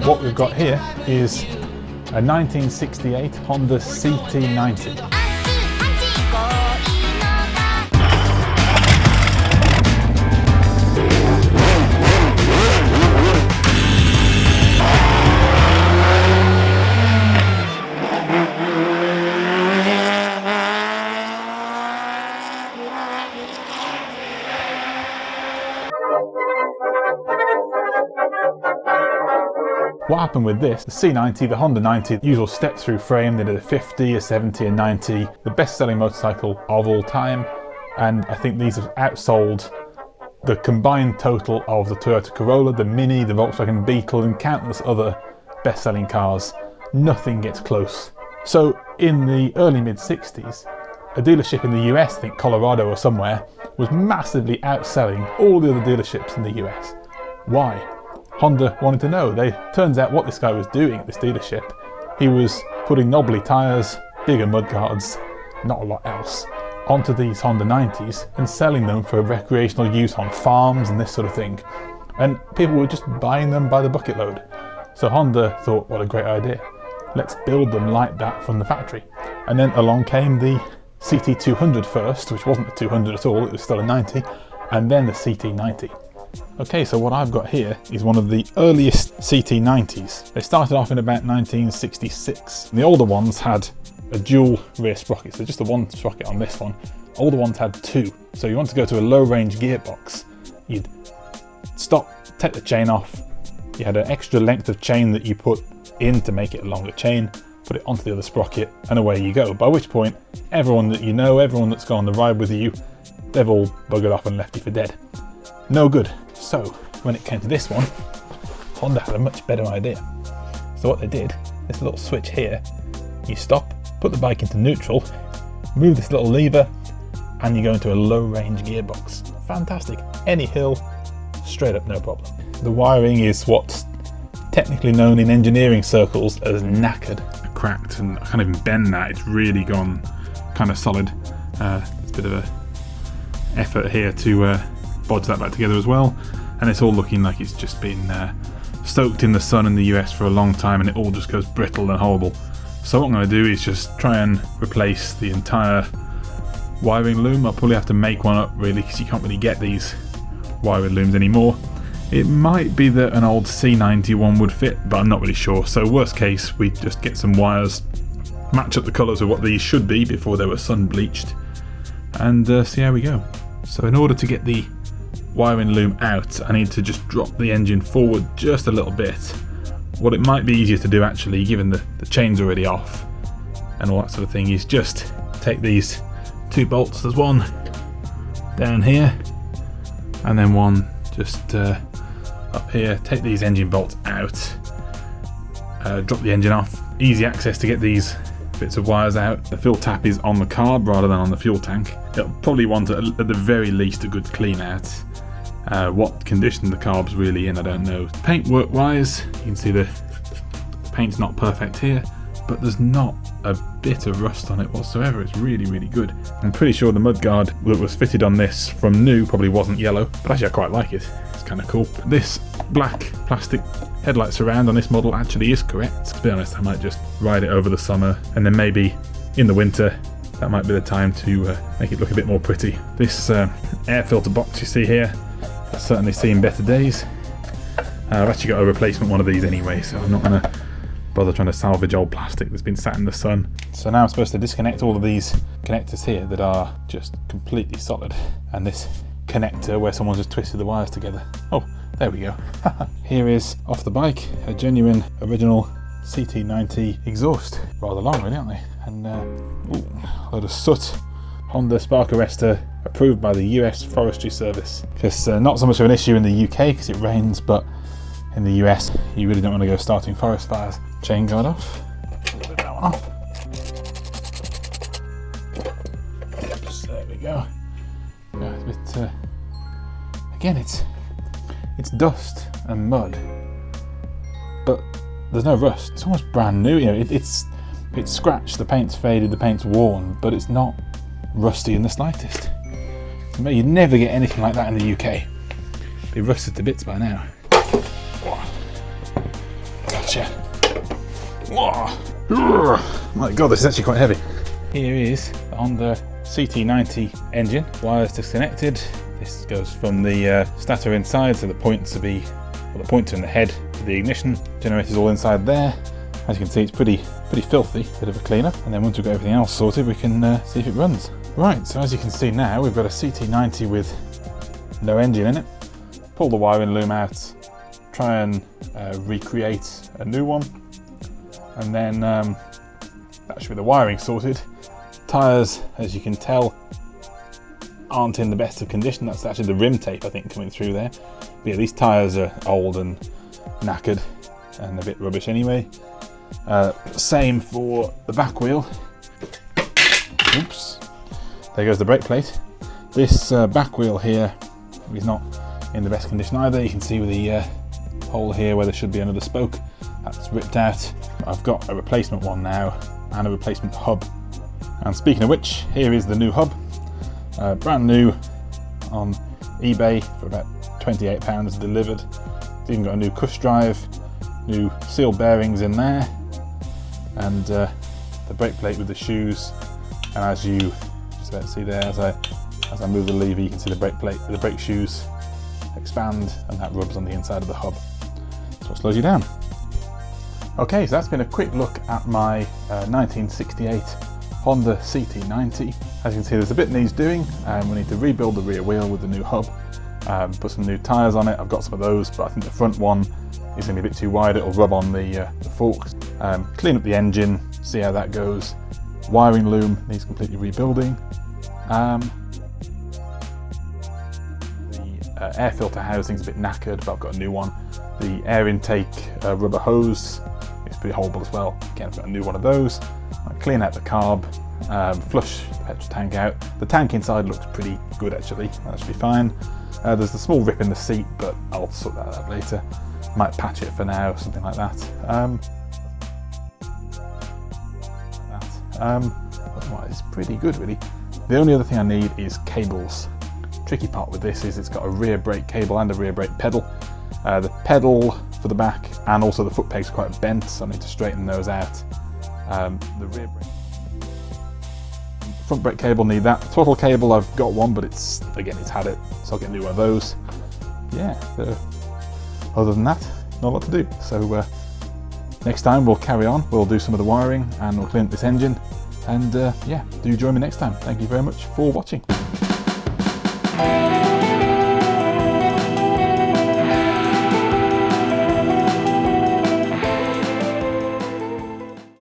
What we've got here is a 1968 Honda CT90. What happened with this, the C90, the Honda 90, usual step-through frame, they did a 50, a 70, a 90, the best-selling motorcycle of all time, and I think these have outsold the combined total of the Toyota Corolla, the Mini, the Volkswagen Beetle, and countless other best-selling cars. Nothing gets close. So in the early mid-60s, a dealership in the US, I think Colorado or somewhere, was massively outselling all the other dealerships in the US. Why? Honda wanted to know. Turns out what this guy was doing at this dealership, he was putting knobbly tyres, bigger mudguards, not a lot else, onto these Honda 90s and selling them for recreational use on farms and this sort of thing. And people were just buying them by the bucket load. So Honda thought, what a great idea. Let's build them like that from the factory. And then along came the CT200 first, which wasn't a 200 at all, it was still a 90, and then the CT90. Okay, so what I've got here is one of the earliest CT90s. They started off in about 1966. The older ones had a dual rear sprocket, so just the one sprocket on this one. Older ones had two. So you want to go to a low range gearbox, you'd stop, take the chain off, you had an extra length of chain that you put in to make it a longer chain, put it onto the other sprocket, and away you go. By which point, everyone that you know, everyone that's gone on the ride with you, they've all buggered off and left you for dead. No good. So when it came to this one, Honda had a much better idea. So what they did, this little switch here, you stop, put the bike into neutral, move this little lever, and you go into a low range gearbox. Fantastic. Any hill, straight up, no problem. The wiring is what's technically known in engineering circles as knackered. Cracked, and I can't even bend that. It's really gone kind of solid. There's a bit of a effort here to bodge that back together as well, and it's all looking like it's just been soaked in the sun in the US for a long time, and it all just goes brittle and horrible. So what I'm going to do is just try and replace the entire wiring loom. I'll probably have to make one up really, because you can't really get these wiring looms anymore. It might be that an old C90 one would fit, but I'm not really sure. So worst case, we just get some wires, match up the colours of what these should be before they were sun bleached, and see how we go. So in order to get the wiring loom out, I need to just drop the engine forward just a little bit. What it might be easier to do actually, given the chain's already off and all that sort of thing, is just take these two bolts. There's one down here and then one just up here. Take these engine bolts out, drop the engine off. Easy access to get these bits of wires out. The fill tap is on the carb rather than on the fuel tank. It'll probably want at the very least a good clean out. What condition the carb's really in, I don't know. Paintwork wise, you can see the paint's not perfect here, but there's not a bit of rust on it whatsoever. It's really, really good. I'm pretty sure the mudguard that was fitted on this from new probably wasn't yellow, but actually I quite like it. It's kind of cool. This black plastic headlight surround on this model actually is correct. To be honest, I might just ride it over the summer, and then maybe in the winter that might be the time to make it look a bit more pretty. This air filter box you see here, I've certainly seen better days. I've actually got a replacement one of these anyway, so I'm not going to bother trying to salvage old plastic that's been sat in the sun. So now I'm supposed to disconnect all of these connectors here that are just completely solid, and this connector where someone's just twisted the wires together. Oh, there we go. Here is, off the bike, a genuine original CT90 exhaust. Rather long really, aren't they? And ooh, a load of soot. Honda spark arrestor, approved by the US Forestry Service. Because not so much of an issue in the UK because it rains, but in the US you really don't want to go starting forest fires. Chain guard off. Put that one off. Oops, there we go. Yeah, it's a bit, again, it's dust and mud, but there's no rust. It's almost brand new. You know, it's scratched, the paint's faded, the paint's worn, but it's not rusty in the slightest. You'd never get anything like that in the UK. It'd be rusted to bits by now. Gotcha. Oh, my god, this is actually quite heavy. Here is the Honda CT90 engine, wires disconnected. This goes from the stator inside, so the points to be, well, the pointer in the head to the ignition. Generator's all inside there. As you can see, it's pretty filthy. Bit of a clean up, and then once we've got everything else sorted, we can see if it runs. Right, so as you can see now, we've got a CT90 with no engine in it. Pull the wiring loom out, try and recreate a new one, and then that should be the wiring sorted. Tyres, as you can tell, aren't in the best of condition. That's actually the rim tape, I think, coming through there. But yeah, these tyres are old and knackered and a bit rubbish anyway. Same for the back wheel. Oops. There goes the brake plate. This back wheel here is not in the best condition either. You can see with the hole here where there should be another spoke. That's ripped out. I've got a replacement one now and a replacement hub. And speaking of which, here is the new hub. Brand new on eBay for about £28 delivered. It's even got a new cush drive, new seal bearings in there, and the brake plate with the shoes. And as you just about to see there, as I move the lever, you can see the brake plate, the brake shoes expand, and that rubs on the inside of the hub. That's what slows you down. Okay, so that's been a quick look at my 1968 Honda CT90. As you can see, there's a bit needs doing. We need to rebuild the rear wheel with the new hub, put some new tyres on it. I've got some of those, but I think the front one is going to be a bit too wide. It'll rub on the forks. Clean up the engine, see how that goes. Wiring loom needs completely rebuilding. The air filter housing's a bit knackered, but I've got a new one. The air intake rubber hose is pretty horrible as well. Again, I've got a new one of those. I'll clean out the carb, flush the petrol tank out. The tank inside looks pretty good actually, that should be fine. There's a small rip in the seat, but I'll sort that out later. Might patch it for now, something like that. Otherwise, pretty good really. The only other thing I need is cables. Tricky part with this is it's got a rear brake cable and a rear brake pedal. The pedal for the back and also the foot pegs are quite bent, so I need to straighten those out. The rear brake, front brake cable need that. The throttle cable, I've got one, but it's had it, so I'll get a new one of those. Yeah, other than that, not a lot to do. So next time we'll carry on, we'll do some of the wiring and we'll clean up this engine. And yeah, do join me next time. Thank you very much for watching.